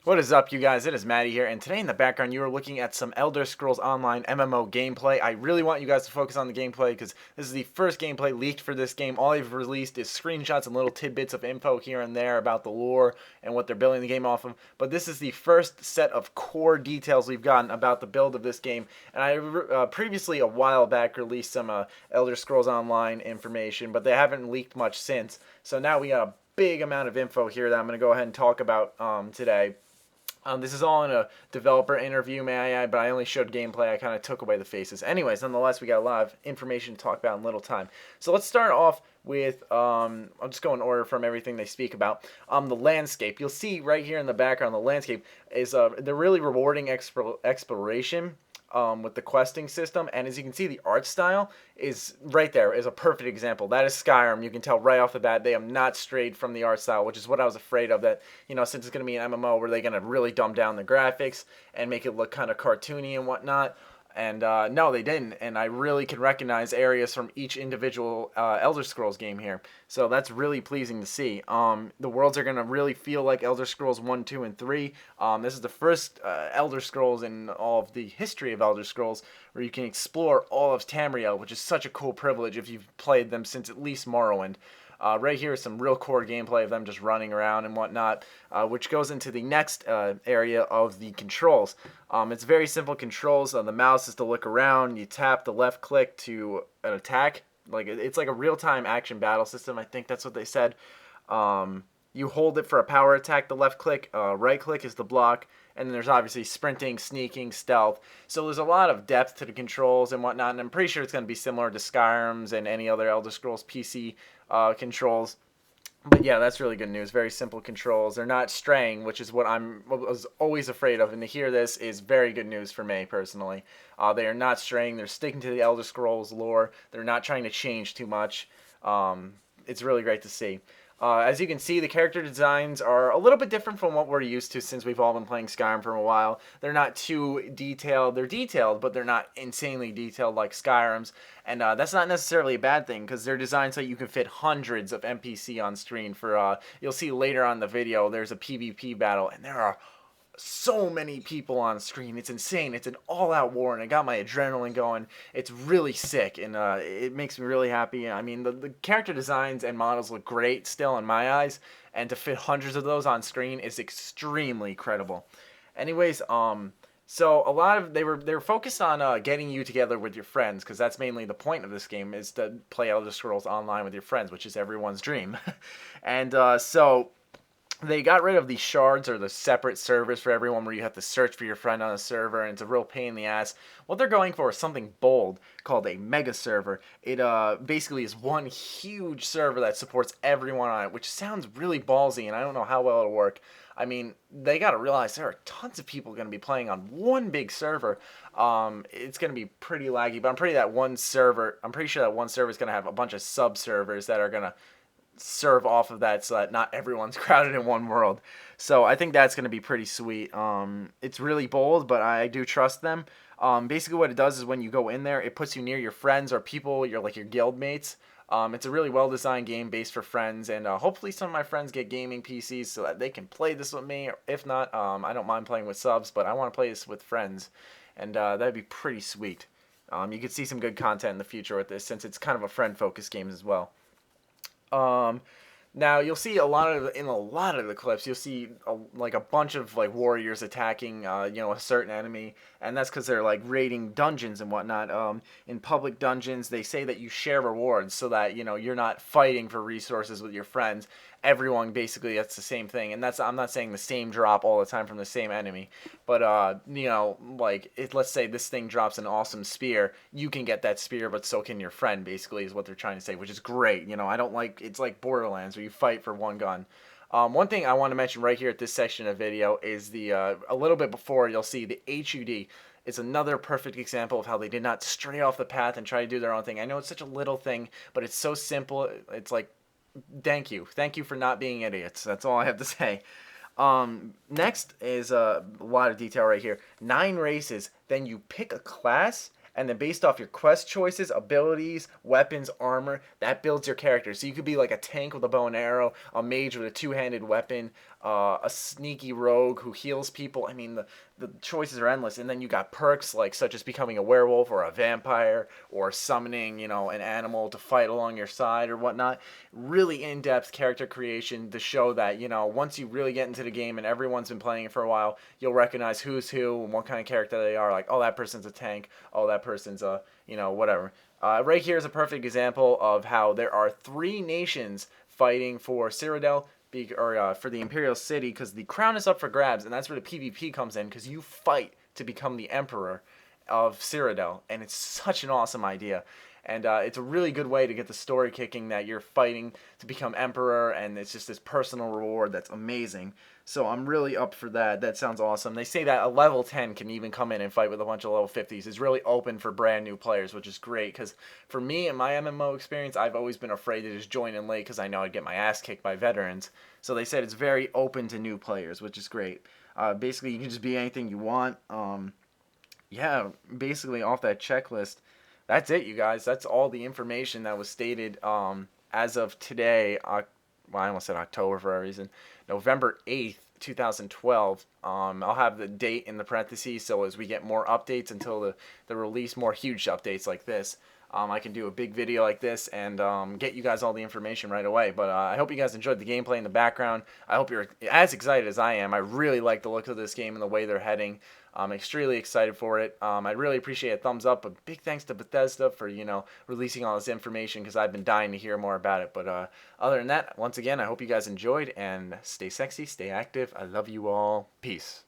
What is up, you guys? It is Maddie here, and today in the background you are looking at some Elder Scrolls Online MMO gameplay. I really want you guys to focus on the gameplay because this is the first gameplay leaked for this game. All I've released is screenshots and little tidbits of info here and there about the lore and what they're building the game off of. But this is the first set of core details we've gotten about the build of this game. And I previously, a while back, released some Elder Scrolls Online information, but they haven't leaked much since. So now we got a big amount of info here that I'm going to go ahead and talk about today. This is all in a developer interview, may I add, but I only showed gameplay. I kind of took away the faces. Anyways, nonetheless, we got a lot of information to talk about in little time. So let's start off with, I'll just go in order from everything they speak about. The landscape. You'll see right here in the background, the landscape is the really rewarding exploration. With the questing system, and as you can see, the art style is right there, is a perfect example. That is Skyrim. You can tell right off the bat they have not strayed from the art style, which is what I was afraid of, that, you know, since it's going to be an MMO, were they going to really dumb down the graphics and make it look kind of cartoony and whatnot? And no, they didn't. And I really can recognize areas from each individual Elder Scrolls game here. So that's really pleasing to see. The worlds are going to really feel like Elder Scrolls 1, 2, and 3. This is the first Elder Scrolls in all of the history of Elder Scrolls where you can explore all of Tamriel, which is such a cool privilege if you've played them since at least Morrowind. Right here is some real core gameplay of them just running around and whatnot, which goes into the next area of the controls. It's very simple controls. The mouse is to look around. You tap the left click to an attack. It's like a real-time action battle system. I think that's what they said. You hold it for a power attack, the left click. Right click is the block. And then there's obviously sprinting, sneaking, stealth. So there's a lot of depth to the controls and whatnot. And I'm pretty sure it's going to be similar to Skyrim's and any other Elder Scrolls PC controls. But yeah, that's really good news. Very simple controls. They're not straying, which is what I was always afraid of. And to hear this is very good news for me personally. They are not straying. They're sticking to the Elder Scrolls lore. They're not trying to change too much. It's really great to see. As you can see, the character designs are a little bit different from what we're used to since we've all been playing Skyrim for a while. They're not too detailed. They're detailed, but they're not insanely detailed like Skyrim's. And that's not necessarily a bad thing because they're designed so you can fit hundreds of NPC on screen. You'll see later on in the video, there's a PvP battle, and there are so many people on screen. It's insane. It's an all-out war, and it got my adrenaline going. It's really sick, and it makes me really happy. I mean, the character designs and models look great still in my eyes, and to fit hundreds of those on screen is extremely credible. Anyways, so a lot of they were focused on getting you together with your friends, because that's mainly the point of this game, is to play Elder Scrolls Online with your friends, which is everyone's dream. And so they got rid of the shards, or the separate servers for everyone, where you have to search for your friend on a server, and it's a real pain in the ass. What they're going for is something bold called a mega server. It basically is one huge server that supports everyone on it, which sounds really ballsy, and I don't know how well it'll work. I mean, they got to realize there are tons of people going to be playing on one big server. It's going to be pretty laggy, but I'm pretty sure that one server is going to have a bunch of sub-servers that are going to serve off of that, so that not everyone's crowded in one world. So I think that's going to be pretty sweet. It's really bold, but I do trust them. Basically what it does is when you go in there, it puts you near your friends or people, your guild mates. It's a really well-designed game based for friends, and hopefully some of my friends get gaming PCs so that they can play this with me. If not, I don't mind playing with subs, but I want to play this with friends, and that'd be pretty sweet. You could see some good content in the future with this, since it's kind of a friend-focused game as well. Now you'll see in a lot of the clips, you'll see a bunch of warriors attacking a certain enemy, and that's because they're raiding dungeons and whatnot. In public dungeons, they say that you share rewards so that you're not fighting for resources with your friends. Everyone basically gets the same thing, and I'm not saying the same drop all the time from the same enemy, but let's say this thing drops an awesome spear, you can get that spear, but so can your friend. Basically, is what they're trying to say, which is great. I don't like it's like Borderlands where you fight for one gun. One thing I want to mention right here at this section of video is a little bit before, you'll see the HUD. It's another perfect example of how they did not stray off the path and try to do their own thing. I know it's such a little thing, but it's so simple. It's like, thank you for not being idiots. That's all I have to say. Next is a lot of detail right here. 9 races, then you pick a class, and then based off your quest choices, abilities, weapons, armor, that builds your character. So you could be like a tank with a bow and arrow, a mage with a two-handed weapon, a sneaky rogue who heals people. I mean, the choices are endless. And then you got perks like such as becoming a werewolf or a vampire or summoning, an animal to fight along your side or whatnot. Really in-depth character creation to show that, once you really get into the game and everyone's been playing it for a while, you'll recognize who's who and what kind of character they are. Like, oh, that person's a tank. Oh, that person's a, whatever. Right here is a perfect example of how there are three nations fighting for Cyrodiil, for the Imperial City, because the crown is up for grabs, and that's where the PvP comes in, because you fight to become the Emperor of Cyrodiil, and it's such an awesome idea. And it's a really good way to get the story kicking that you're fighting to become Emperor, and it's just this personal reward that's amazing. So I'm really up for that. That sounds awesome. They say that a level 10 can even come in and fight with a bunch of level 50s. It's really open for brand new players, which is great, because for me, in my MMO experience, I've always been afraid to just join in late because I know I'd get my ass kicked by veterans. So they said it's very open to new players, which is great. Basically, you can just be anything you want. Yeah, basically off that checklist, that's it, you guys. That's all the information that was stated as of today. Well, I almost said October for a reason. November 8th, 2012. I'll have the date in the parentheses, so as we get more updates until the release, more huge updates like this, I can do a big video like this and get you guys all the information right away. But I hope you guys enjoyed the gameplay in the background. I hope you're as excited as I am. I really like the look of this game and the way they're heading. I'm extremely excited for it. I'd really appreciate a thumbs up. A big thanks to Bethesda for, releasing all this information, because I've been dying to hear more about it. But other than that, once again, I hope you guys enjoyed, and stay sexy, stay active. I love you all. Peace.